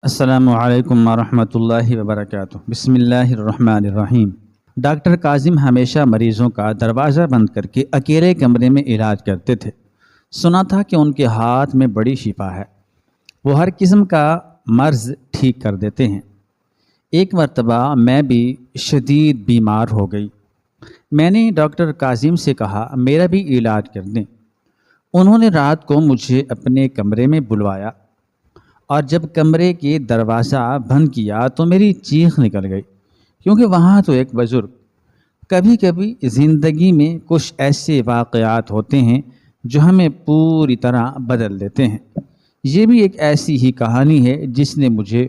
السلام علیکم ورحمۃ اللہ وبرکاتہ۔ بسم اللہ الرحمن الرحیم۔ ڈاکٹر کاظم ہمیشہ مریضوں کا دروازہ بند کر کے اکیلے کمرے میں علاج کرتے تھے۔ سنا تھا کہ ان کے ہاتھ میں بڑی شفا ہے، وہ ہر قسم کا مرض ٹھیک کر دیتے ہیں۔ ایک مرتبہ میں بھی شدید بیمار ہو گئی۔ میں نے ڈاکٹر کاظم سے کہا میرا بھی علاج کر دیں۔ انہوں نے رات کو مجھے اپنے کمرے میں بلوایا اور جب کمرے کے دروازہ بند کیا تو میری چیخ نکل گئی، کیونکہ وہاں تو ایک بزرگ۔ کبھی کبھی زندگی میں کچھ ایسے واقعات ہوتے ہیں جو ہمیں پوری طرح بدل دیتے ہیں۔ یہ بھی ایک ایسی ہی کہانی ہے جس نے مجھے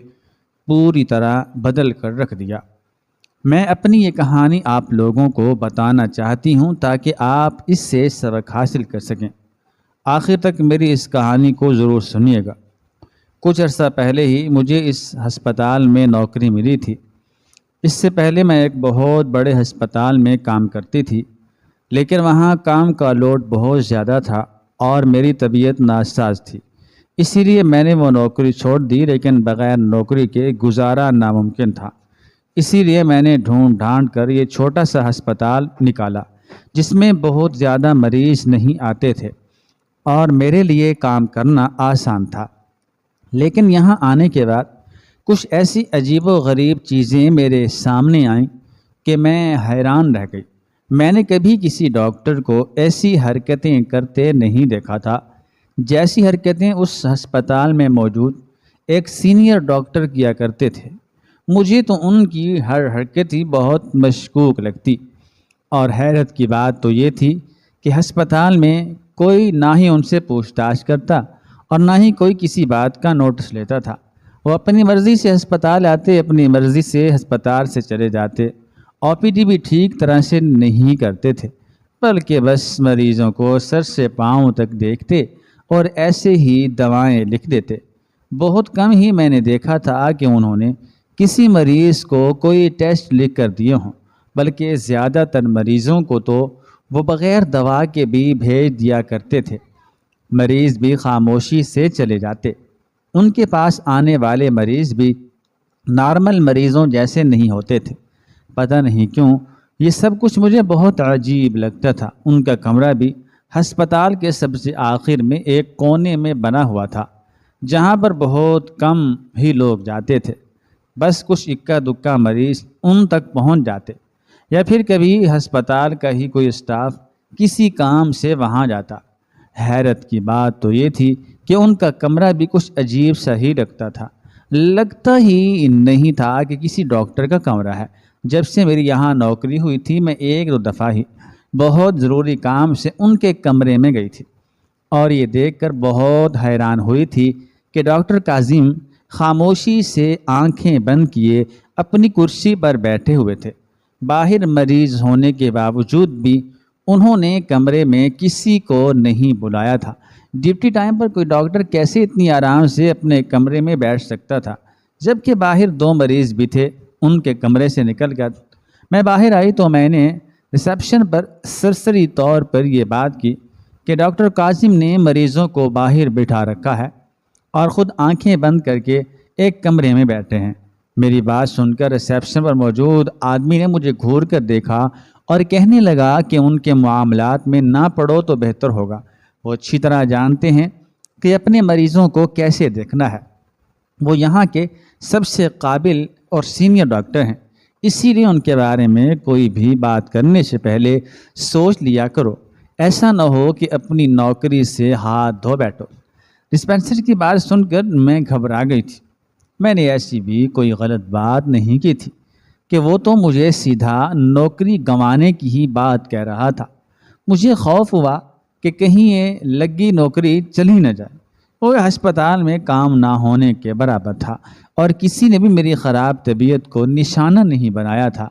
پوری طرح بدل کر رکھ دیا۔ میں اپنی یہ کہانی آپ لوگوں کو بتانا چاہتی ہوں تاکہ آپ اس سے سبق حاصل کر سکیں۔ آخر تک میری اس کہانی کو ضرور سنیے گا۔ کچھ عرصہ پہلے ہی مجھے اس ہسپتال میں نوکری ملی تھی۔ اس سے پہلے میں ایک بہت بڑے ہسپتال میں کام کرتی تھی، لیکن وہاں کام کا لوڈ بہت زیادہ تھا اور میری طبیعت ناساز تھی۔ اسی لیے میں نے وہ نوکری چھوڑ دی، لیکن بغیر نوکری کے گزارا ناممکن تھا۔ اسی لیے میں نے ڈھونڈ ڈھانڈ کر یہ چھوٹا سا ہسپتال نکالا جس میں بہت زیادہ مریض نہیں آتے تھے اور میرے لیے کام کرنا آسان تھا۔ لیکن یہاں آنے کے بعد کچھ ایسی عجیب و غریب چیزیں میرے سامنے آئیں کہ میں حیران رہ گئی۔ میں نے کبھی کسی ڈاکٹر کو ایسی حرکتیں کرتے نہیں دیکھا تھا جیسی حرکتیں اس ہسپتال میں موجود ایک سینئر ڈاکٹر کیا کرتے تھے۔ مجھے تو ان کی ہر حرکت ہی بہت مشکوک لگتی، اور حیرت کی بات تو یہ تھی کہ ہسپتال میں کوئی نہ ہی ان سے پوچھ تاچھ کرتا اور نہ ہی کوئی کسی بات کا نوٹس لیتا تھا۔ وہ اپنی مرضی سے ہسپتال آتے، اپنی مرضی سے ہسپتال سے چلے جاتے۔ او پی ڈی بھی ٹھیک طرح سے نہیں کرتے تھے، بلکہ بس مریضوں کو سر سے پاؤں تک دیکھتے اور ایسے ہی دوائیں لکھ دیتے۔ بہت کم ہی میں نے دیکھا تھا کہ انہوں نے کسی مریض کو کوئی ٹیسٹ لکھ کر دیے ہوں، بلکہ زیادہ تر مریضوں کو تو وہ بغیر دوا کے بھی بھیج دیا کرتے تھے۔ مریض بھی خاموشی سے چلے جاتے۔ ان کے پاس آنے والے مریض بھی نارمل مریضوں جیسے نہیں ہوتے تھے۔ پتہ نہیں کیوں یہ سب کچھ مجھے بہت عجیب لگتا تھا۔ ان کا کمرہ بھی ہسپتال کے سب سے آخر میں ایک کونے میں بنا ہوا تھا، جہاں پر بہت کم ہی لوگ جاتے تھے۔ بس کچھ اکا دکا مریض ان تک پہنچ جاتے، یا پھر کبھی ہسپتال کا ہی کوئی اسٹاف کسی کام سے وہاں جاتا۔ حیرت کی بات تو یہ تھی کہ ان کا کمرہ بھی کچھ عجیب سا ہی لگتا تھا، لگتا ہی نہیں تھا کہ کسی ڈاکٹر کا کمرہ ہے۔ جب سے میری یہاں نوکری ہوئی تھی میں ایک دو دفعہ ہی بہت ضروری کام سے ان کے کمرے میں گئی تھی، اور یہ دیکھ کر بہت حیران ہوئی تھی کہ ڈاکٹر کاظم خاموشی سے آنکھیں بند کیے اپنی کرسی پر بیٹھے ہوئے تھے۔ باہر مریض ہونے کے باوجود بھی انہوں نے کمرے میں کسی کو نہیں بلایا تھا۔ ڈیوٹی ٹائم پر کوئی ڈاکٹر کیسے اتنی آرام سے اپنے کمرے میں بیٹھ سکتا تھا، جبکہ باہر دو مریض بھی تھے۔ ان کے کمرے سے نکل کر میں باہر آئی تو میں نے ریسیپشن پر سرسری طور پر یہ بات کی کہ ڈاکٹر کاظم نے مریضوں کو باہر بٹھا رکھا ہے اور خود آنکھیں بند کر کے ایک کمرے میں بیٹھے ہیں۔ میری بات سن کر ریسیپشن پر موجود آدمی نے مجھے گھور کر دیکھا اور کہنے لگا کہ ان کے معاملات میں نہ پڑو تو بہتر ہوگا۔ وہ اچھی طرح جانتے ہیں کہ اپنے مریضوں کو کیسے دیکھنا ہے۔ وہ یہاں کے سب سے قابل اور سینئر ڈاکٹر ہیں، اسی لیے ان کے بارے میں کوئی بھی بات کرنے سے پہلے سوچ لیا کرو، ایسا نہ ہو کہ اپنی نوکری سے ہاتھ دھو بیٹھو۔ ڈسپینسری کی بات سن کر میں گھبرا گئی تھی۔ میں نے ایسی بھی کوئی غلط بات نہیں کی تھی کہ وہ تو مجھے سیدھا نوکری گنوانے کی ہی بات کہہ رہا تھا۔ مجھے خوف ہوا کہ کہیں یہ لگی نوکری چلی نہ جائے۔ وہ ہسپتال میں کام نہ ہونے کے برابر تھا، اور کسی نے بھی میری خراب طبیعت کو نشانہ نہیں بنایا تھا۔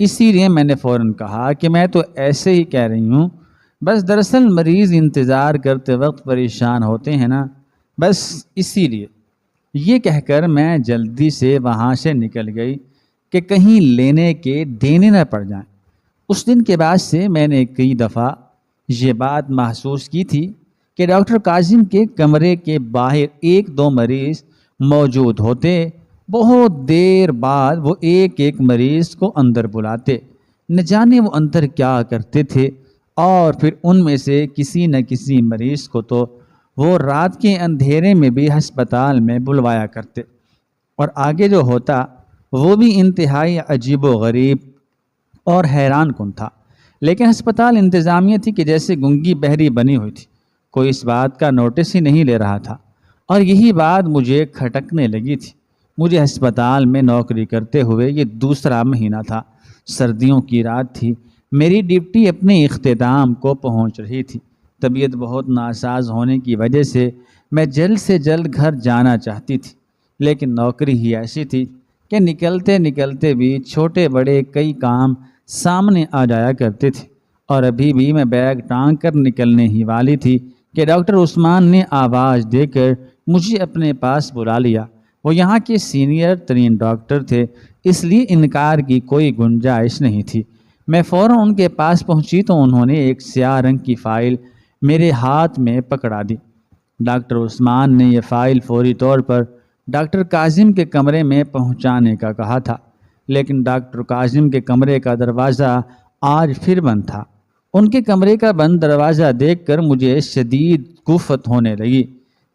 اسی لیے میں نے فوراً کہا کہ میں تو ایسے ہی کہہ رہی ہوں، بس دراصل مریض انتظار کرتے وقت پریشان ہوتے ہیں نا، بس اسی لیے۔ یہ کہہ کر میں جلدی سے وہاں سے نکل گئی کہ کہیں لینے کے دینے نہ پڑ جائیں۔ اس دن کے بعد سے میں نے کئی دفعہ یہ بات محسوس کی تھی کہ ڈاکٹر کاظم کے کمرے کے باہر ایک دو مریض موجود ہوتے بہت دیر بعد وہ ایک ایک مریض کو اندر بلاتے، نہ جانے وہ اندر کیا کرتے تھے، اور پھر ان میں سے کسی نہ کسی مریض کو تو وہ رات کے اندھیرے میں بھی ہسپتال میں بلوایا کرتے، اور آگے جو ہوتا وہ بھی انتہائی عجیب و غریب اور حیران کن تھا۔ لیکن ہسپتال انتظامیہ تھی کہ جیسے گنگی بہری بنی ہوئی تھی، کوئی اس بات کا نوٹس ہی نہیں لے رہا تھا، اور یہی بات مجھے کھٹکنے لگی تھی۔ مجھے ہسپتال میں نوکری کرتے ہوئے یہ دوسرا مہینہ تھا، سردیوں کی رات تھی، میری ڈیوٹی اپنے اختتام کو پہنچ رہی تھی۔ طبیعت بہت ناساز ہونے کی وجہ سے میں جلد سے جلد گھر جانا چاہتی تھی، لیکن نوکری ہی ایسی تھی کہ نکلتے نکلتے بھی چھوٹے بڑے کئی کام سامنے آ جایا کرتے تھے، اور ابھی بھی میں بیگ ٹانگ کر نکلنے ہی والی تھی کہ ڈاکٹر عثمان نے آواز دے کر مجھے اپنے پاس بلا لیا۔ وہ یہاں کے سینئر ترین ڈاکٹر تھے، اس لیے انکار کی کوئی گنجائش نہیں تھی۔ میں فوراً ان کے پاس پہنچی تو انہوں نے ایک سیاہ رنگ کی فائل میرے ہاتھ میں پکڑا دی۔ ڈاکٹر عثمان نے یہ فائل فوری طور پر ڈاکٹر کاظم کے کمرے میں پہنچانے کا کہا تھا، لیکن ڈاکٹر کاظم کے کمرے کا دروازہ آج پھر بند تھا۔ ان کے کمرے کا بند دروازہ دیکھ کر مجھے شدید کفت ہونے لگی،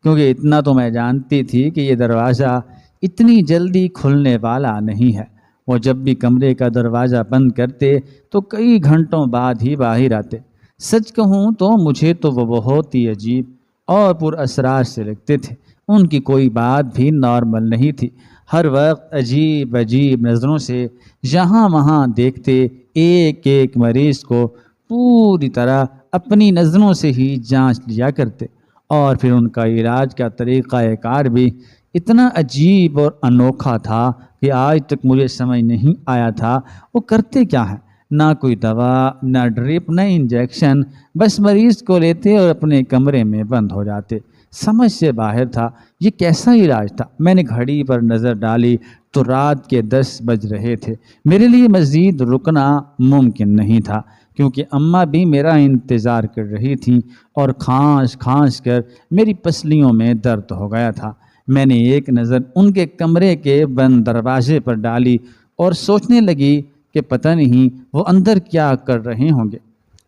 کیونکہ اتنا تو میں جانتی تھی کہ یہ دروازہ اتنی جلدی کھلنے والا نہیں ہے۔ وہ جب بھی کمرے کا دروازہ بند کرتے تو کئی گھنٹوں بعد ہی باہر آتے۔ سچ کہوں تو مجھے تو وہ بہت ہی عجیب اور پر اسرار سے لگتے تھے۔ ان کی کوئی بات بھی نارمل نہیں تھی، ہر وقت عجیب عجیب نظروں سے یہاں وہاں دیکھتے، ایک ایک مریض کو پوری طرح اپنی نظروں سے ہی جانچ لیا کرتے، اور پھر ان کا علاج کا طریقہ کار بھی اتنا عجیب اور انوکھا تھا کہ آج تک مجھے سمجھ نہیں آیا تھا وہ کرتے کیا ہیں۔ نہ کوئی دوا، نہ ڈرپ، نہ انجیکشن، بس مریض کو لیتے اور اپنے کمرے میں بند ہو جاتے۔ سمجھ سے باہر تھا، یہ کیسا علاج تھا؟ میں نے گھڑی پر نظر ڈالی تو رات کے 10 بج رہے تھے۔ میرے لیے مزید رکنا ممکن نہیں تھا، کیونکہ اماں بھی میرا انتظار کر رہی تھیں، اور کھانس کھانس کر میری پسلیوں میں درد ہو گیا تھا۔ میں نے ایک نظر ان کے کمرے کے بند دروازے پر ڈالی اور سوچنے لگی کہ پتہ نہیں وہ اندر کیا کر رہے ہوں گے۔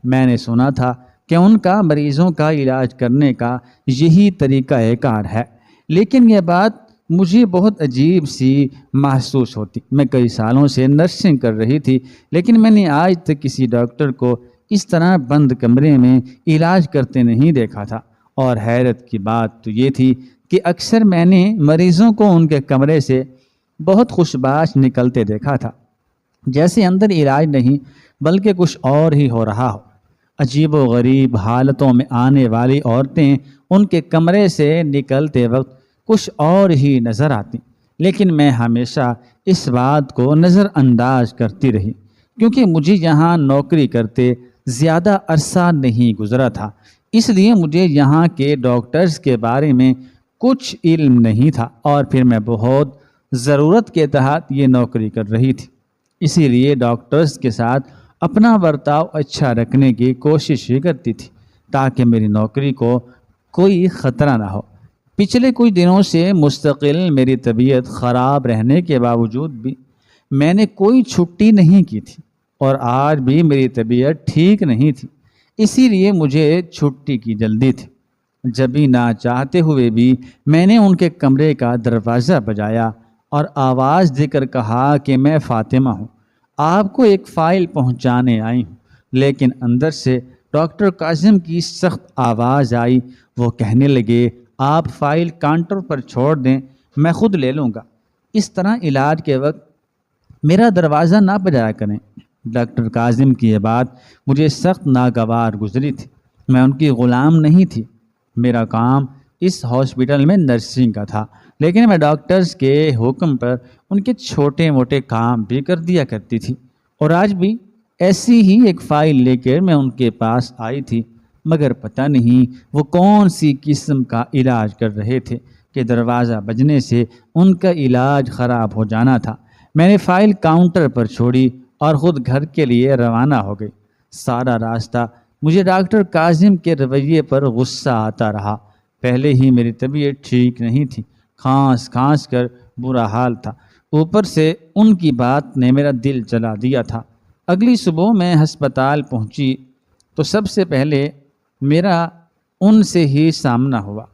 میں نے سنا تھا کہ ان کا مریضوں کا علاج کرنے کا یہی طریقہ کار ہے، لیکن یہ بات مجھے بہت عجیب سی محسوس ہوتی۔ میں کئی سالوں سے نرسنگ کر رہی تھی، لیکن میں نے آج تک کسی ڈاکٹر کو اس طرح بند کمرے میں علاج کرتے نہیں دیکھا تھا، اور حیرت کی بات تو یہ تھی کہ اکثر میں نے مریضوں کو ان کے کمرے سے بہت خوشباش نکلتے دیکھا تھا، جیسے اندر علاج نہیں بلکہ کچھ اور ہی ہو رہا ہو۔ عجیب و غریب حالتوں میں آنے والی عورتیں ان کے کمرے سے نکلتے وقت کچھ اور ہی نظر آتی، لیکن میں ہمیشہ اس بات کو نظر انداز کرتی رہی، کیونکہ مجھے یہاں نوکری کرتے زیادہ عرصہ نہیں گزرا تھا، اس لیے مجھے یہاں کے ڈاکٹرز کے بارے میں کچھ علم نہیں تھا، اور پھر میں بہت ضرورت کے تحت یہ نوکری کر رہی تھی، اسی لیے ڈاکٹرز کے ساتھ اپنا برتاؤ اچھا رکھنے کی کوشش ہی کرتی تھی، تاکہ میری نوکری کو کوئی خطرہ نہ ہو۔ پچھلے کچھ دنوں سے مستقل میری طبیعت خراب رہنے کے باوجود بھی میں نے کوئی چھٹی نہیں کی تھی، اور آج بھی میری طبیعت ٹھیک نہیں تھی، اسی لیے مجھے چھٹی کی جلدی تھی۔ جبھی نہ چاہتے ہوئے بھی میں نے ان کے کمرے کا دروازہ بجایا اور آواز دے کر کہا کہ میں فاطمہ ہوں، آپ کو ایک فائل پہنچانے آئی ہوں۔ لیکن اندر سے ڈاکٹر کاظم کی سخت آواز آئی۔ وہ کہنے لگے، آپ فائل کاؤنٹر پر چھوڑ دیں، میں خود لے لوں گا۔ اس طرح علاج کے وقت میرا دروازہ نہ بجایا کریں۔ ڈاکٹر کاظم کی یہ بات مجھے سخت ناگوار گزری تھی۔ میں ان کی غلام نہیں تھی، میرا کام اس ہاسپٹل میں نرسنگ کا تھا، لیکن میں ڈاکٹرز کے حکم پر ان کے چھوٹے موٹے کام بھی کر دیا کرتی تھی، اور آج بھی ایسی ہی ایک فائل لے کر میں ان کے پاس آئی تھی، مگر پتہ نہیں وہ کون سی قسم کا علاج کر رہے تھے کہ دروازہ بجنے سے ان کا علاج خراب ہو جانا تھا۔ میں نے فائل کاؤنٹر پر چھوڑی اور خود گھر کے لیے روانہ ہو گئی۔ سارا راستہ مجھے ڈاکٹر کاظم کے رویے پر غصہ آتا رہا۔ پہلے ہی میری طبیعت ٹھیک نہیں تھی، کھانس کھانس کر برا حال تھا۔ اوپر سے ان کی بات نے میرا دل جلا دیا تھا۔ اگلی صبح میں ہسپتال پہنچی تو سب سے پہلے میرا ان سے ہی سامنا ہوا۔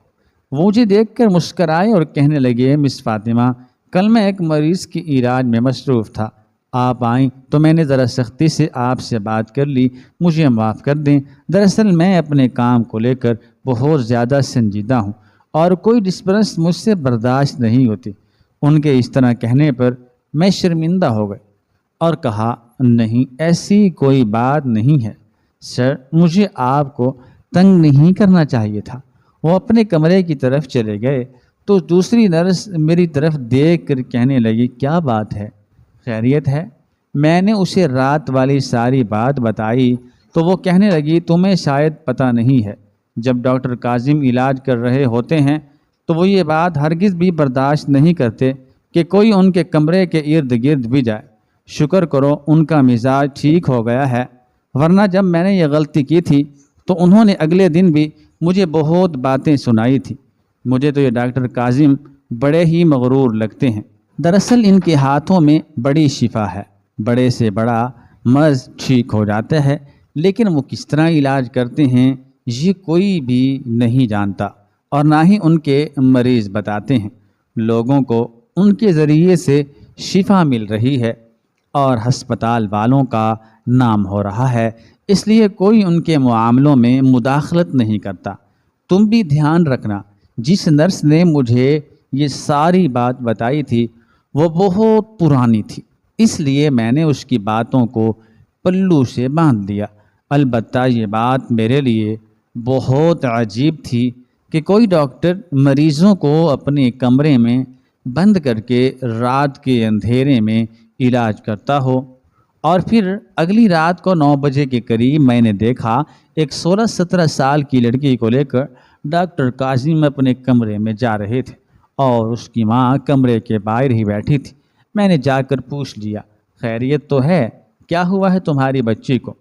وہ مجھے دیکھ کر مسکرائے اور کہنے لگے، مس فاطمہ، کل میں ایک مریض کی علاج میں مصروف تھا، آپ آئیں تو میں نے ذرا سختی سے آپ سے بات کر لی، مجھے معاف کر دیں۔ دراصل میں اپنے کام کو لے کر بہت زیادہ سنجیدہ ہوں اور کوئی ڈسٹربنس مجھ سے برداشت نہیں ہوتی۔ ان کے اس طرح کہنے پر میں شرمندہ ہو گئی اور کہا، نہیں، ایسی کوئی بات نہیں ہے سر، مجھے آپ کو تنگ نہیں کرنا چاہیے تھا۔ وہ اپنے کمرے کی طرف چلے گئے تو دوسری نرس میری طرف دیکھ کر کہنے لگی، کیا بات ہے، خیریت ہے؟ میں نے اسے رات والی ساری بات بتائی تو وہ کہنے لگی، تمہیں شاید پتہ نہیں ہے، جب ڈاکٹر کاظم علاج کر رہے ہوتے ہیں تو وہ یہ بات ہرگز بھی برداشت نہیں کرتے کہ کوئی ان کے کمرے کے ارد گرد بھی جائے۔ شکر کرو ان کا مزاج ٹھیک ہو گیا ہے، ورنہ جب میں نے یہ غلطی کی تھی تو انہوں نے اگلے دن بھی مجھے بہت باتیں سنائی تھی۔ مجھے تو یہ ڈاکٹر کاظم بڑے ہی مغرور لگتے ہیں۔ دراصل ان کے ہاتھوں میں بڑی شفا ہے، بڑے سے بڑا مرض ٹھیک ہو جاتا ہے، لیکن وہ کس طرح علاج کرتے ہیں یہ کوئی بھی نہیں جانتا اور نہ ہی ان کے مریض بتاتے ہیں۔ لوگوں کو ان کے ذریعے سے شفا مل رہی ہے اور ہسپتال والوں کا نام ہو رہا ہے، اس لیے کوئی ان کے معاملوں میں مداخلت نہیں کرتا۔ تم بھی دھیان رکھنا، جس نرس نے مجھے یہ ساری بات بتائی تھی وہ بہت پرانی تھی، اس لیے میں نے اس کی باتوں کو پلو سے باندھ دیا۔ البتہ یہ بات میرے لیے بہت عجیب تھی کہ کوئی ڈاکٹر مریضوں کو اپنے کمرے میں بند کر کے رات کے اندھیرے میں علاج کرتا ہو، اور پھر اگلی رات کو 9 بجے کے قریب میں نے دیکھا ایک 16-17 سال کی لڑکی کو لے کر ڈاکٹر کاظم اپنے کمرے میں جا رہے تھے اور اس کی ماں کمرے کے باہر ہی بیٹھی تھی۔ میں نے جا کر پوچھ لیا، خیریت تو ہے؟ کیا ہوا ہے تمہاری بچی کو؟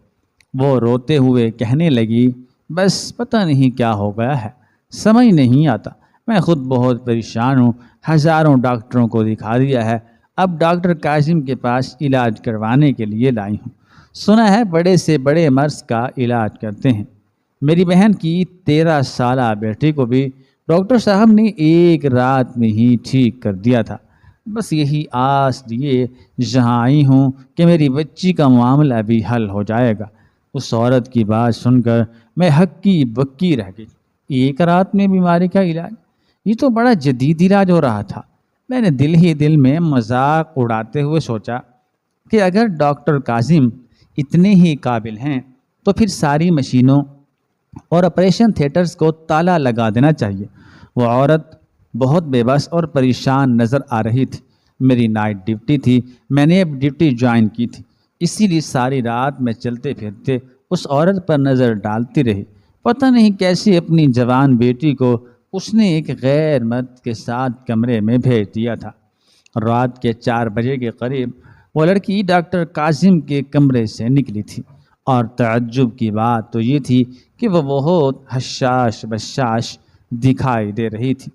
وہ روتے ہوئے کہنے لگی، بس پتہ نہیں کیا ہو گیا ہے، سمجھ نہیں آتا، میں خود بہت پریشان ہوں، ہزاروں ڈاکٹروں کو دکھا دیا ہے، اب ڈاکٹر کاظم کے پاس علاج کروانے کے لیے لائی ہوں، سنا ہے بڑے سے بڑے مرض کا علاج کرتے ہیں۔ میری بہن کی 13 سالہ بیٹی کو بھی ڈاکٹر صاحب نے ایک رات میں ہی ٹھیک کر دیا تھا۔ بس یہی آس لیے یہاں آئی ہوں کہ میری بچی کا معاملہ بھی حل ہو جائے گا۔ اس عورت کی بات سن کر میں ہکی بکی رہ گئی۔ ایک رات میں بیماری کا علاج؟ یہ تو بڑا جدید علاج ہو رہا تھا۔ میں نے دل ہی دل میں مذاق اڑاتے ہوئے سوچا کہ اگر ڈاکٹر کاظم اتنے ہی قابل ہیں تو پھر ساری مشینوں اور آپریشن تھیٹرز کو تالا لگا دینا چاہیے۔ وہ عورت بہت بے بس اور پریشان نظر آ رہی تھی۔ میری نائٹ ڈیوٹی تھی، میں نے اب ڈیوٹی جوائن کی تھی، اسی لیے ساری رات میں چلتے پھرتے اس عورت پر نظر ڈالتی رہی۔ پتہ نہیں کیسی اپنی جوان بیٹی کو اس نے ایک غیر مرد کے ساتھ کمرے میں بھیج دیا تھا۔ رات کے 4 بجے کے قریب وہ لڑکی ڈاکٹر کاظم کے کمرے سے نکلی تھی، اور تعجب کی بات تو یہ تھی کہ وہ بہت حشاش بشاش دکھائی دے رہی تھی۔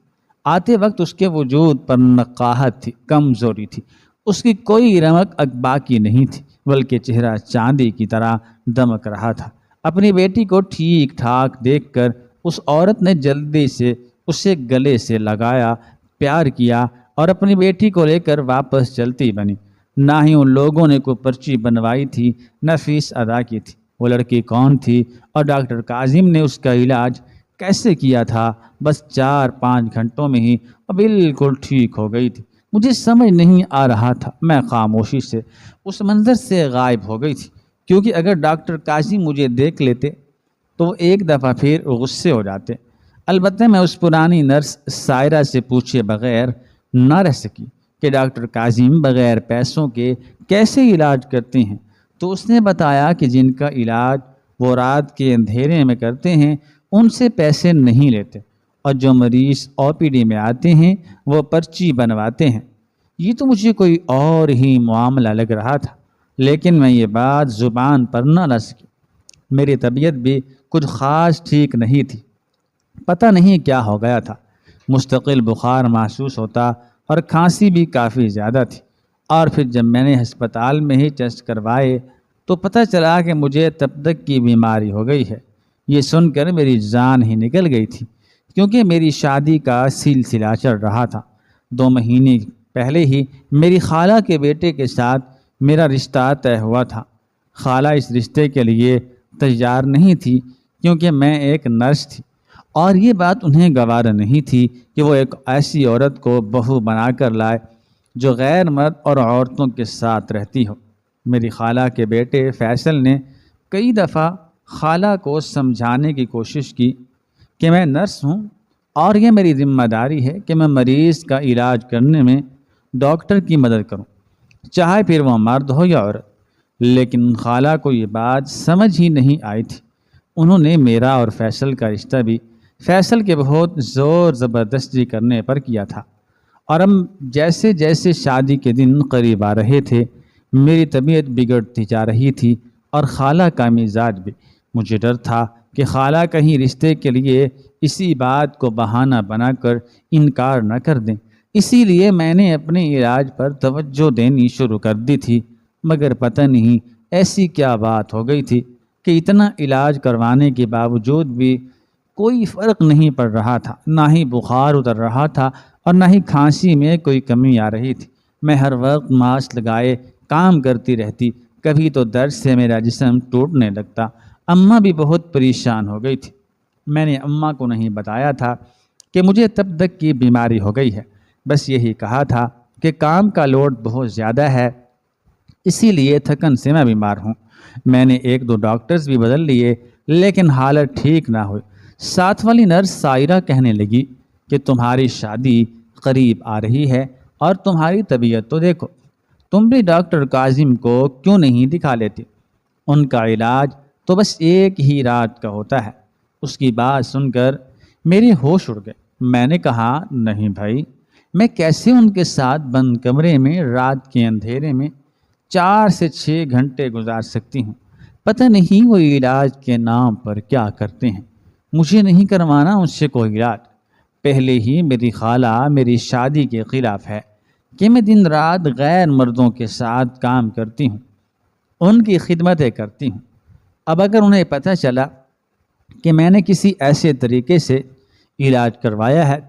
آتے وقت اس کے وجود پر نقاہت تھی، کمزوری تھی، اس کی کوئی رمق باقی نہیں تھی، بلکہ چہرہ چاندی کی طرح دمک رہا تھا۔ اپنی بیٹی کو ٹھیک ٹھاک دیکھ کر اس عورت نے جلدی سے اسے گلے سے لگایا، پیار کیا اور اپنی بیٹی کو لے کر واپس چلتی بنی۔ نہ ہی ان لوگوں نے کوئی پرچی بنوائی تھی، نہ فیس ادا کی تھی۔ وہ لڑکی کون تھی اور ڈاکٹر کاظم نے اس کا علاج کیسے کیا تھا؟ بس 4-5 گھنٹوں میں ہی بالکل ٹھیک ہو گئی تھی۔ مجھے سمجھ نہیں آ رہا تھا، میں خاموشی سے اس منظر سے غائب ہو گئی تھی، کیونکہ اگر ڈاکٹر کاظم مجھے دیکھ لیتے تو وہ ایک دفعہ پھر غصے ہو جاتے۔ البتہ میں اس پرانی نرس سائرہ سے پوچھے بغیر نہ رہ سکی کہ ڈاکٹر کاظم بغیر پیسوں کے کیسے علاج کرتے ہیں، تو اس نے بتایا کہ جن کا علاج وہ رات کے اندھیرے میں کرتے ہیں ان سے پیسے نہیں لیتے، اور جو مریض OPD میں آتے ہیں وہ پرچی بنواتے ہیں۔ یہ تو مجھے کوئی اور ہی معاملہ لگ رہا تھا، لیکن میں یہ بات زبان پر نہ لا سکی۔ میری طبیعت بھی کچھ خاص ٹھیک نہیں تھی، پتہ نہیں کیا ہو گیا تھا۔ مستقل بخار محسوس ہوتا اور کھانسی بھی کافی زیادہ تھی۔ اور پھر جب میں نے ہسپتال میں ہی ٹیسٹ کروائے تو پتہ چلا کہ مجھے تب تک کی بیماری ہو گئی ہے۔ یہ سن کر میری جان ہی نکل گئی تھی، کیونکہ میری شادی کا سلسلہ چل رہا تھا۔ 2 مہینے پہلے ہی میری خالہ کے بیٹے کے ساتھ میرا رشتہ طے ہوا تھا۔ خالہ اس رشتے کے لیے تیار نہیں تھی، کیونکہ میں ایک نرس تھی، اور یہ بات انہیں گوارا نہیں تھی کہ وہ ایک ایسی عورت کو بہو بنا کر لائے جو غیر مرد اور عورتوں کے ساتھ رہتی ہو۔ میری خالہ کے بیٹے فیصل نے کئی دفعہ خالہ کو سمجھانے کی کوشش کی کہ میں نرس ہوں اور یہ میری ذمہ داری ہے کہ میں مریض کا علاج کرنے میں ڈاکٹر کی مدد کروں، چاہے پھر وہ مرد ہو یا عورت۔ لیکن خالہ کو یہ بات سمجھ ہی نہیں آئی تھی۔ انہوں نے میرا اور فیصل کا رشتہ بھی فیصل کے بہت زور زبردستی کرنے پر کیا تھا، اور اب جیسے جیسے شادی کے دن قریب آ رہے تھے میری طبیعت بگڑتی جا رہی تھی، اور خالہ کا مزاج بھی۔ مجھے ڈر تھا کہ خالہ کہیں رشتے کے لیے اسی بات کو بہانہ بنا کر انکار نہ کر دیں۔ اسی لیے میں نے اپنے علاج پر توجہ دینی شروع کر دی تھی، مگر پتہ نہیں ایسی کیا بات ہو گئی تھی کہ اتنا علاج کروانے کے باوجود بھی کوئی فرق نہیں پڑ رہا تھا، نہ ہی بخار اتر رہا تھا اور نہ ہی کھانسی میں کوئی کمی آ رہی تھی۔ میں ہر وقت ماسک لگائے کام کرتی رہتی، کبھی تو درد سے میرا جسم ٹوٹنے لگتا۔ اماں بھی بہت پریشان ہو گئی تھی۔ میں نے اماں کو نہیں بتایا تھا کہ مجھے تب تک کی بیماری ہو گئی ہے، بس یہی کہا تھا کہ کام کا لوڈ بہت زیادہ ہے، اسی لیے تھکن سے میں بیمار ہوں۔ میں نے 1-2 ڈاکٹرز بھی بدل لیے، لیکن حالت ٹھیک نہ ہوئی۔ ساتھ والی نرس سائرہ کہنے لگی کہ تمہاری شادی قریب آ رہی ہے اور تمہاری طبیعت تو دیکھو، تم بھی ڈاکٹر کاظم کو کیوں نہیں دکھا لیتی؟ ان کا علاج تو بس ایک ہی رات کا ہوتا ہے۔ اس کی بات سن کر میرے ہوش اڑ گئے۔ میں نے کہا، نہیں بھائی، میں کیسے ان کے ساتھ بند کمرے میں رات کے اندھیرے میں 4 سے 6 گھنٹے گزار سکتی ہوں؟ پتہ نہیں وہ علاج کے نام پر کیا کرتے ہیں۔ مجھے نہیں کروانا ان سے کوئی علاج۔ پہلے ہی میری خالہ میری شادی کے خلاف ہے کہ میں دن رات غیر مردوں کے ساتھ کام کرتی ہوں، ان کی خدمتیں کرتی ہوں۔ اب اگر انہیں پتہ چلا کہ میں نے کسی ایسے طریقے سے علاج کروایا ہے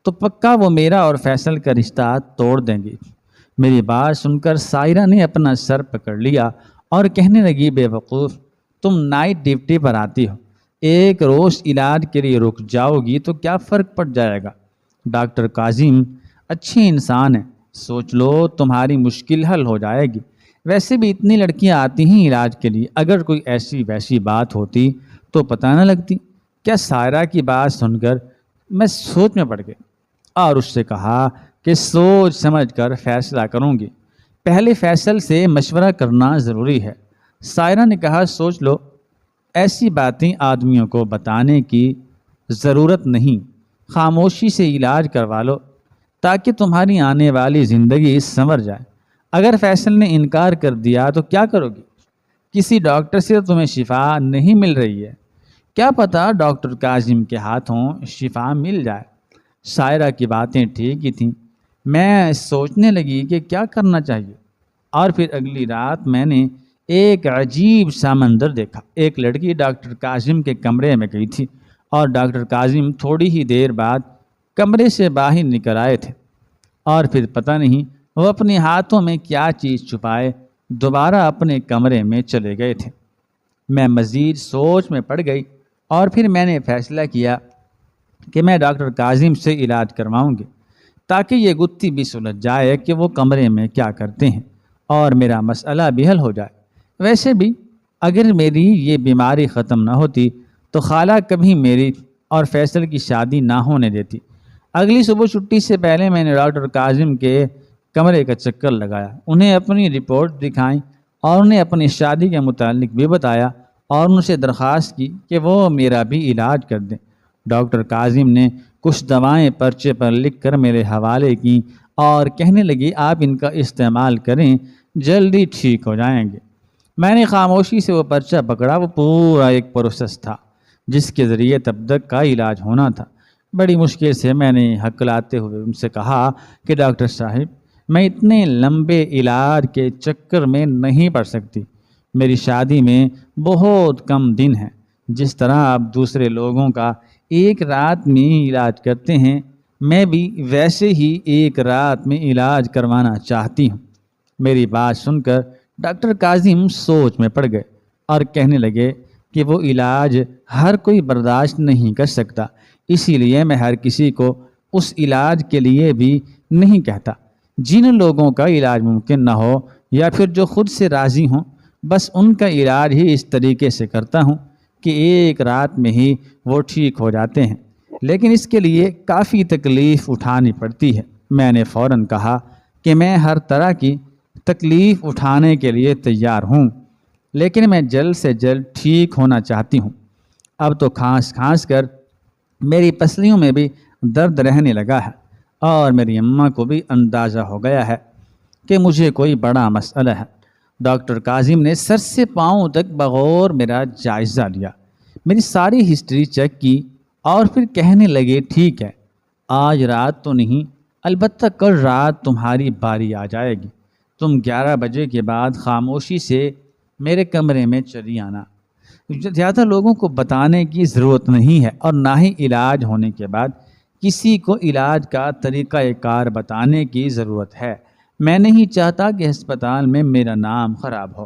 تو پکا وہ میرا اور فیصل کا رشتہ توڑ دیں گی۔ میری بات سن کر سائرہ نے اپنا سر پکڑ لیا اور کہنے لگی، بے وقوف، تم نائٹ ڈیوٹی پر آتی ہو، ایک روز علاج کے لیے رک جاؤ گی تو کیا فرق پڑ جائے گا؟ ڈاکٹر کاظم اچھے انسان ہیں، سوچ لو تمہاری مشکل حل ہو جائے گی۔ ویسے بھی اتنی لڑکیاں آتی ہیں علاج کے لیے، اگر کوئی ایسی ویسی بات ہوتی تو پتہ نہ لگتی کیا؟ سائرہ کی بات سن کر میں سوچ میں پڑ گئی اور اس سے کہا کہ سوچ سمجھ کر فیصلہ کروں گی، پہلے فیصل سے مشورہ کرنا ضروری ہے۔ سائرہ نے کہا، سوچ لو، ایسی باتیں آدمیوں کو بتانے کی ضرورت نہیں، خاموشی سے علاج کروا لو تاکہ تمہاری آنے والی زندگی سنور جائے۔ اگر فیصل نے انکار کر دیا تو کیا کرو گی؟ کسی ڈاکٹر سے تمہیں شفا نہیں مل رہی ہے، کیا پتہ ڈاکٹر کاظم کے ہاتھوں شفا مل جائے۔ سائرہ کی باتیں ٹھیک ہی تھیں۔ میں سوچنے لگی کہ کیا کرنا چاہیے، اور پھر اگلی رات میں نے ایک عجیب سا منظر دیکھا۔ ایک لڑکی ڈاکٹر کاظم کے کمرے میں گئی تھی اور ڈاکٹر کاظم تھوڑی ہی دیر بعد کمرے سے باہر نکل آئے تھے، اور پھر پتہ نہیں وہ اپنے ہاتھوں میں کیا چیز چھپائے دوبارہ اپنے کمرے میں چلے گئے تھے۔ میں مزید سوچ میں پڑ گئی اور پھر میں نے فیصلہ کیا کہ میں ڈاکٹر کاظم سے علاج کرواؤں گی تاکہ یہ گتھی بھی سلجھ جائے کہ وہ کمرے میں کیا کرتے ہیں اور میرا مسئلہ بھی حل ہو جائے۔ ویسے بھی اگر میری یہ بیماری ختم نہ ہوتی تو خالہ کبھی میری اور فیصل کی شادی نہ ہونے دیتی۔ اگلی صبح چھٹی سے پہلے میں نے ڈاکٹر کاظم کے کمرے کا چکر لگایا، انہیں اپنی رپورٹ دکھائیں اور انہیں اپنی شادی کے متعلق بھی بتایا اور ان سے درخواست کی کہ وہ میرا بھی علاج کر دیں۔ ڈاکٹر کاظم نے کچھ دوائیں پرچے پر لکھ کر میرے حوالے کی اور کہنے لگی، آپ ان کا استعمال کریں، جلدی ٹھیک ہو جائیں گے۔ میں نے خاموشی سے وہ پرچہ پکڑا۔ وہ پورا ایک پروسیس تھا جس کے ذریعے تب تک کا علاج ہونا تھا۔ بڑی مشکل سے میں نے ہکلاتے ہوئے ان سے کہا کہ ڈاکٹر صاحب، میں اتنے لمبے علاج کے چکر میں نہیں پڑ سکتی۔ میری شادی میں بہت کم دن ہیں۔ جس طرح آپ دوسرے لوگوں کا ایک رات میں علاج کرتے ہیں، میں بھی ویسے ہی ایک رات میں علاج کروانا چاہتی ہوں۔ میری بات سن کر ڈاکٹر کاظم سوچ میں پڑ گئے اور کہنے لگے کہ وہ علاج ہر کوئی برداشت نہیں کر سکتا، اسی لیے میں ہر کسی کو اس علاج کے لیے بھی نہیں کہتا۔ جن لوگوں کا علاج ممکن نہ ہو یا پھر جو خود سے راضی ہوں، بس ان کا علاج ہی اس طریقے سے کرتا ہوں کہ ایک رات میں ہی وہ ٹھیک ہو جاتے ہیں، لیکن اس کے لیے کافی تکلیف اٹھانی پڑتی ہے۔ میں نے فوراً کہا کہ میں ہر طرح کی تکلیف اٹھانے کے لیے تیار ہوں، لیکن میں جلد سے جلد ٹھیک ہونا چاہتی ہوں۔ اب تو کھانس کھانس کر میری پسلیوں میں بھی درد رہنے لگا ہے اور میری اماں کو بھی اندازہ ہو گیا ہے کہ مجھے کوئی بڑا مسئلہ ہے۔ ڈاکٹر کاظم نے سر سے پاؤں تک بغور میرا جائزہ لیا، میری ساری ہسٹری چیک کی اور پھر کہنے لگے، ٹھیک ہے، آج رات تو نہیں، البتہ کل رات تمہاری باری آ جائے گی۔ تم 11 بجے کے بعد خاموشی سے میرے کمرے میں چلی آنا۔ زیادہ لوگوں کو بتانے کی ضرورت نہیں ہے اور نہ ہی علاج ہونے کے بعد کسی کو علاج کا طریقہ کار بتانے کی ضرورت ہے۔ میں نہیں چاہتا کہ ہسپتال میں میرا نام خراب ہو۔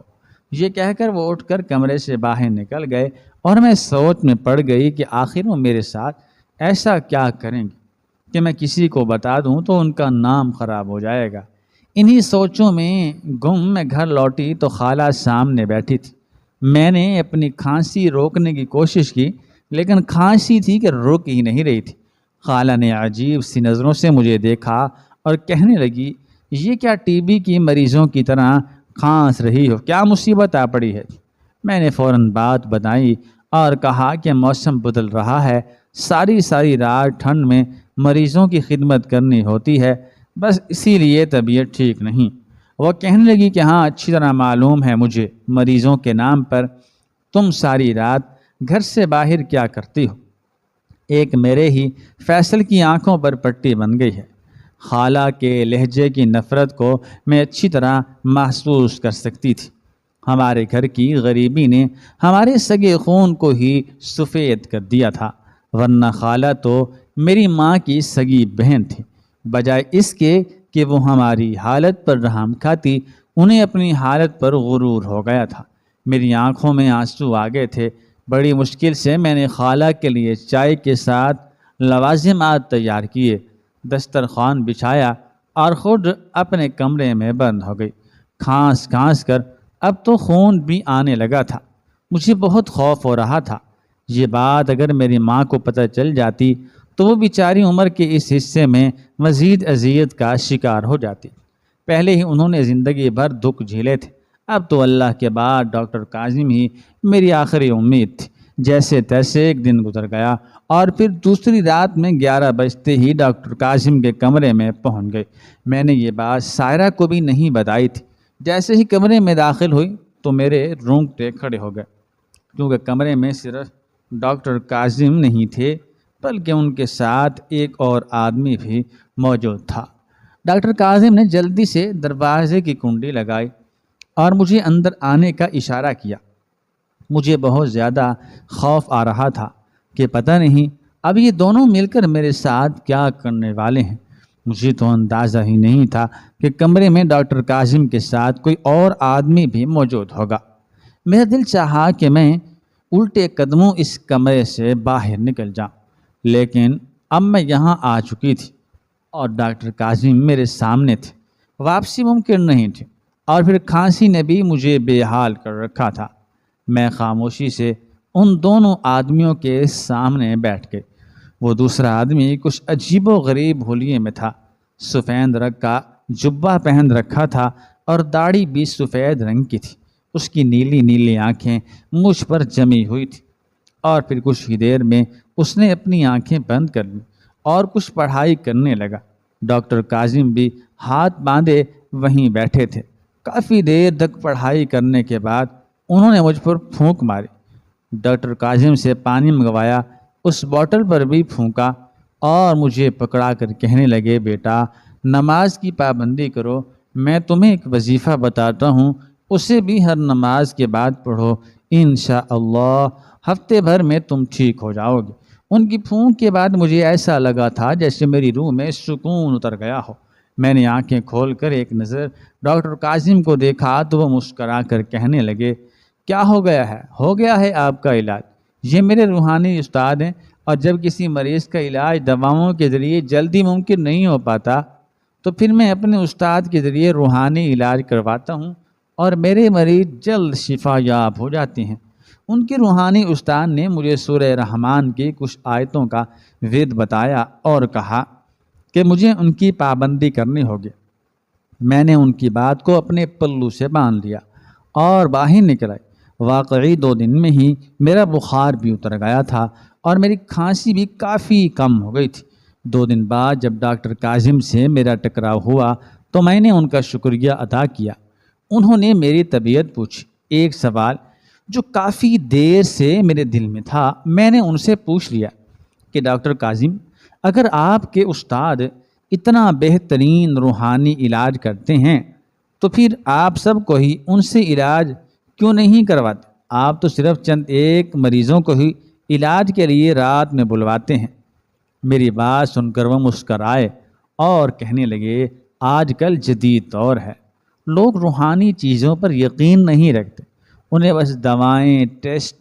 یہ کہہ کر وہ اٹھ کر کمرے سے باہر نکل گئے اور میں سوچ میں پڑ گئی کہ آخر وہ میرے ساتھ ایسا کیا کریں گے کہ میں کسی کو بتا دوں تو ان کا نام خراب ہو جائے گا۔ انہی سوچوں میں گم میں گھر لوٹی تو خالہ سامنے بیٹھی تھی۔ میں نے اپنی کھانسی روکنے کی کوشش کی، لیکن کھانسی تھی کہ رک ہی نہیں رہی تھی۔ خالہ نے عجیب سی نظروں سے مجھے دیکھا اور کہنے لگی، یہ کیا ٹی بی کی مریضوں کی طرح کھانس رہی ہو؟ کیا مصیبت آ پڑی ہے؟ میں نے فوراً بات بتائی اور کہا کہ موسم بدل رہا ہے، ساری رات ٹھنڈ میں مریضوں کی خدمت کرنی ہوتی ہے، بس اسی لیے طبیعت ٹھیک نہیں۔ وہ کہنے لگی کہ ہاں، اچھی طرح معلوم ہے مجھے، مریضوں کے نام پر تم ساری رات گھر سے باہر کیا کرتی ہو۔ ایک میرے ہی فیصل کی آنکھوں پر پٹی بن گئی ہے۔ خالہ کے لہجے کی نفرت کو میں اچھی طرح محسوس کر سکتی تھی۔ ہمارے گھر کی غریبی نے ہمارے سگے خون کو ہی سفید کر دیا تھا، ورنہ خالہ تو میری ماں کی سگی بہن تھی۔ بجائے اس کے کہ وہ ہماری حالت پر رحم کھاتی، انہیں اپنی حالت پر غرور ہو گیا تھا۔ میری آنکھوں میں آنسو آ گئے تھے۔ بڑی مشکل سے میں نے خالہ کے لیے چائے کے ساتھ لوازمات تیار کیے، دسترخوان بچھایا اور خود اپنے کمرے میں بند ہو گئی۔ کھانس کھانس کر اب تو خون بھی آنے لگا تھا۔ مجھے بہت خوف ہو رہا تھا، یہ بات اگر میری ماں کو پتہ چل جاتی تو وہ بیچاری عمر کے اس حصے میں مزید اذیت کا شکار ہو جاتی۔ پہلے ہی انہوں نے زندگی بھر دکھ جھیلے تھے، اب تو اللہ کے بعد ڈاکٹر کاظم ہی میری آخری امید تھی۔ جیسے تیسے ایک دن گزر گیا اور پھر دوسری رات میں 11 بجتے ہی ڈاکٹر کاظم کے کمرے میں پہنچ گئی۔ میں نے یہ بات سائرہ کو بھی نہیں بتائی تھی۔ جیسے ہی کمرے میں داخل ہوئی تو میرے رونگٹے کھڑے ہو گئے، کیونکہ کمرے میں صرف ڈاکٹر کاظم نہیں تھے بلکہ ان کے ساتھ ایک اور آدمی بھی موجود تھا۔ ڈاکٹر کاظم نے جلدی سے دروازے کی کنڈی لگائی اور مجھے اندر آنے کا اشارہ کیا۔ مجھے بہت زیادہ خوف آ رہا تھا کہ پتہ نہیں اب یہ دونوں مل کر میرے ساتھ کیا کرنے والے ہیں۔ مجھے تو اندازہ ہی نہیں تھا کہ کمرے میں ڈاکٹر کاظم کے ساتھ کوئی اور آدمی بھی موجود ہوگا۔ میرا دل چاہا کہ میں الٹے قدموں اس کمرے سے باہر نکل جاؤں، لیکن اب میں یہاں آ چکی تھی اور ڈاکٹر کاظم میرے سامنے تھے۔ واپسی ممکن نہیں تھی اور پھر کھانسی نے بھی مجھے بے حال کر رکھا تھا۔ میں خاموشی سے ان دونوں آدمیوں کے سامنے بیٹھ گئی۔ وہ دوسرا آدمی کچھ عجیب و غریب حلیے میں تھا، سفید رنگ کا جبہ پہن رکھا تھا اور داڑھی بھی سفید رنگ کی تھی۔ اس کی نیلی نیلی آنکھیں مجھ پر جمی ہوئی تھی اور پھر کچھ ہی دیر میں اس نے اپنی آنکھیں بند کر لیں اور کچھ پڑھائی کرنے لگا۔ ڈاکٹر کاظم بھی ہاتھ باندھے وہیں بیٹھے تھے۔ کافی دیر تک پڑھائی کرنے کے بعد انہوں نے مجھ پر پھونک ماری۔ ڈاکٹر کاظم سے پانی منگوایا، اس بوتل پر بھی پھونکا اور مجھے پکڑا کر کہنے لگے، بیٹا نماز کی پابندی کرو، میں تمہیں ایک وظیفہ بتاتا ہوں، اسے بھی ہر نماز کے بعد پڑھو، انشاءاللہ ہفتے بھر میں تم ٹھیک ہو جاؤ گے۔ ان کی پھونک کے بعد مجھے ایسا لگا تھا جیسے میری روح میں سکون اتر گیا ہو۔ میں نے آنکھیں کھول کر ایک نظر ڈاکٹر کاظم کو دیکھا تو وہ مسکرا کر کہنے لگے، کیا ہو گیا ہے؟ ہو گیا ہے آپ کا علاج۔ یہ میرے روحانی استاد ہیں، اور جب کسی مریض کا علاج دواؤں کے ذریعے جلدی ممکن نہیں ہو پاتا تو پھر میں اپنے استاد کے ذریعے روحانی علاج کرواتا ہوں اور میرے مریض جلد شفا یاب ہو جاتے ہیں۔ ان کے روحانی استاد نے مجھے سورہ رحمان کی کچھ آیتوں کا وید بتایا اور کہا کہ مجھے ان کی پابندی کرنی ہوگی۔ میں نے ان کی بات کو اپنے پلو سے باندھ لیا اور باہر نکل آئی۔ واقعی 2 دن میں ہی میرا بخار بھی اتر گیا تھا اور میری کھانسی بھی کافی کم ہو گئی تھی۔ 2 دن بعد جب ڈاکٹر کاظم سے میرا ٹکراؤ ہوا تو میں نے ان کا شکریہ ادا کیا۔ انہوں نے میری طبیعت پوچھی۔ ایک سوال جو کافی دیر سے میرے دل میں تھا، میں نے ان سے پوچھ لیا کہ ڈاکٹر کاظم، اگر آپ کے استاد اتنا بہترین روحانی علاج کرتے ہیں تو پھر آپ سب کو ہی ان سے علاج کیوں نہیں کرواتے؟ آپ تو صرف چند ایک مریضوں کو ہی علاج کے لیے رات میں بلواتے ہیں۔ میری بات سن کر وہ مسکرائے اور کہنے لگے، آج کل جدید دور ہے، لوگ روحانی چیزوں پر یقین نہیں رکھتے، انہیں بس دوائیں، ٹیسٹ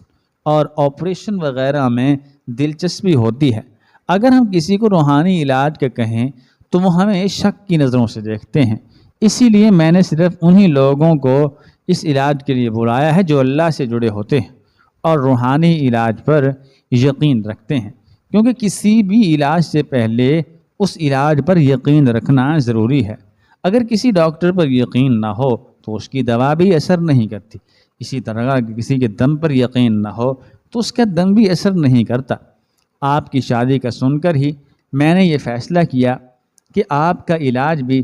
اور آپریشن وغیرہ میں دلچسپی ہوتی ہے۔ اگر ہم کسی کو روحانی علاج کا کہیں تو وہ ہمیں شک کی نظروں سے دیکھتے ہیں۔ اسی لیے میں نے صرف انہی لوگوں کو اس علاج کے لیے بلایا ہے جو اللہ سے جڑے ہوتے ہیں اور روحانی علاج پر یقین رکھتے ہیں، کیونکہ کسی بھی علاج سے پہلے اس علاج پر یقین رکھنا ضروری ہے۔ اگر کسی ڈاکٹر پر یقین نہ ہو تو اس کی دوا بھی اثر نہیں کرتی۔ اسی طرح کسی کے دم پر یقین نہ ہو تو اس کا دم بھی اثر نہیں کرتا۔ آپ کی شادی کا سن کر ہی میں نے یہ فیصلہ کیا کہ آپ کا علاج بھی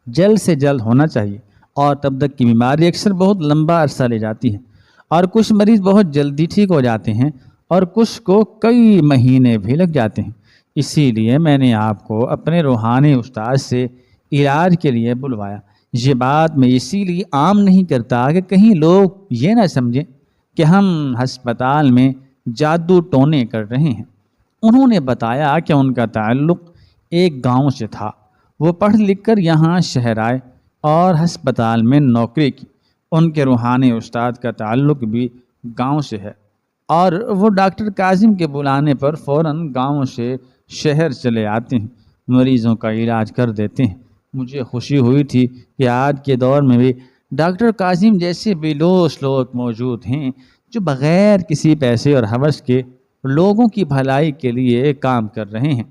جلد سے جلد ہونا چاہیے، اور تب تک کی بیماری اکثر بہت لمبا عرصہ لے جاتی ہے، اور کچھ مریض بہت جلدی ٹھیک ہو جاتے ہیں اور کچھ کو کئی مہینے بھی لگ جاتے ہیں۔ اسی لیے میں نے آپ کو اپنے روحانی استاد سے علاج کے لیے بلوایا۔ یہ بات میں اسی لیے عام نہیں کرتا کہ کہیں لوگ یہ نہ سمجھیں کہ ہم ہسپتال میں جادو ٹونے کر رہے ہیں۔ انہوں نے بتایا کہ ان کا تعلق ایک گاؤں سے تھا۔ وہ پڑھ لکھ کر یہاں شہر آئے اور ہسپتال میں نوکری کی۔ ان کے روحانی استاد کا تعلق بھی گاؤں سے ہے اور وہ ڈاکٹر کاظم کے بلانے پر فوراً گاؤں سے شہر چلے آتے ہیں، مریضوں کا علاج کر دیتے ہیں۔ مجھے خوشی ہوئی تھی کہ آج کے دور میں بھی ڈاکٹر کاظم جیسے بےلوث لوگ موجود ہیں جو بغیر کسی پیسے اور ہوس کے لوگوں کی بھلائی کے لیے کام کر رہے ہیں۔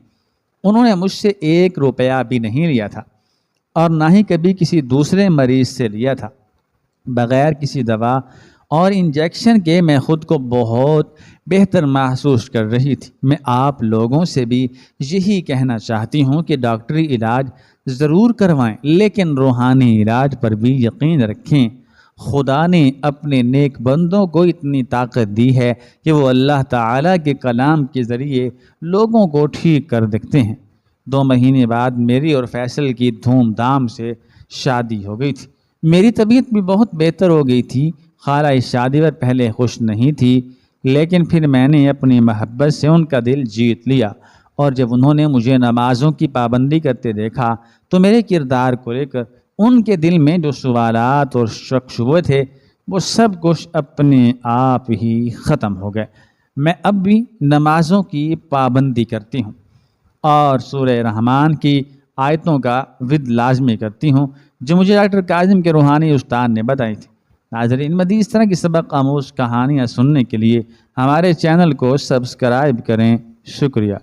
انہوں نے مجھ سے 1 روپیہ بھی نہیں لیا تھا اور نہ ہی کبھی کسی دوسرے مریض سے لیا تھا۔ بغیر کسی دوا اور انجیکشن کے میں خود کو بہت بہتر محسوس کر رہی تھی۔ میں آپ لوگوں سے بھی یہی کہنا چاہتی ہوں کہ ڈاکٹری علاج ضرور کروائیں، لیکن روحانی علاج پر بھی یقین رکھیں۔ خدا نے اپنے نیک بندوں کو اتنی طاقت دی ہے کہ وہ اللہ تعالیٰ کے کلام کے ذریعے لوگوں کو ٹھیک کر دیتے ہیں۔ 2 مہینے بعد میری اور فیصل کی دھوم دھام سے شادی ہو گئی تھی۔ میری طبیعت بھی بہت بہتر ہو گئی تھی۔ خالہ اس شادی پر پہلے خوش نہیں تھی، لیکن پھر میں نے اپنی محبت سے ان کا دل جیت لیا، اور جب انہوں نے مجھے نمازوں کی پابندی کرتے دیکھا تو میرے کردار کو لے کر ان کے دل میں جو سوالات اور شک شبہ تھے وہ سب کچھ اپنے آپ ہی ختم ہو گئے۔ میں اب بھی نمازوں کی پابندی کرتی ہوں اور سورہ رحمان کی آیتوں کا ود لازمی کرتی ہوں جو مجھے ڈاکٹر کاظم کے روحانی استاد نے بتائی تھی۔ ناظرین، مزید اس طرح کی سبق آموز کہانیاں سننے کے لیے ہمارے چینل کو سبسکرائب کریں۔ شکریہ۔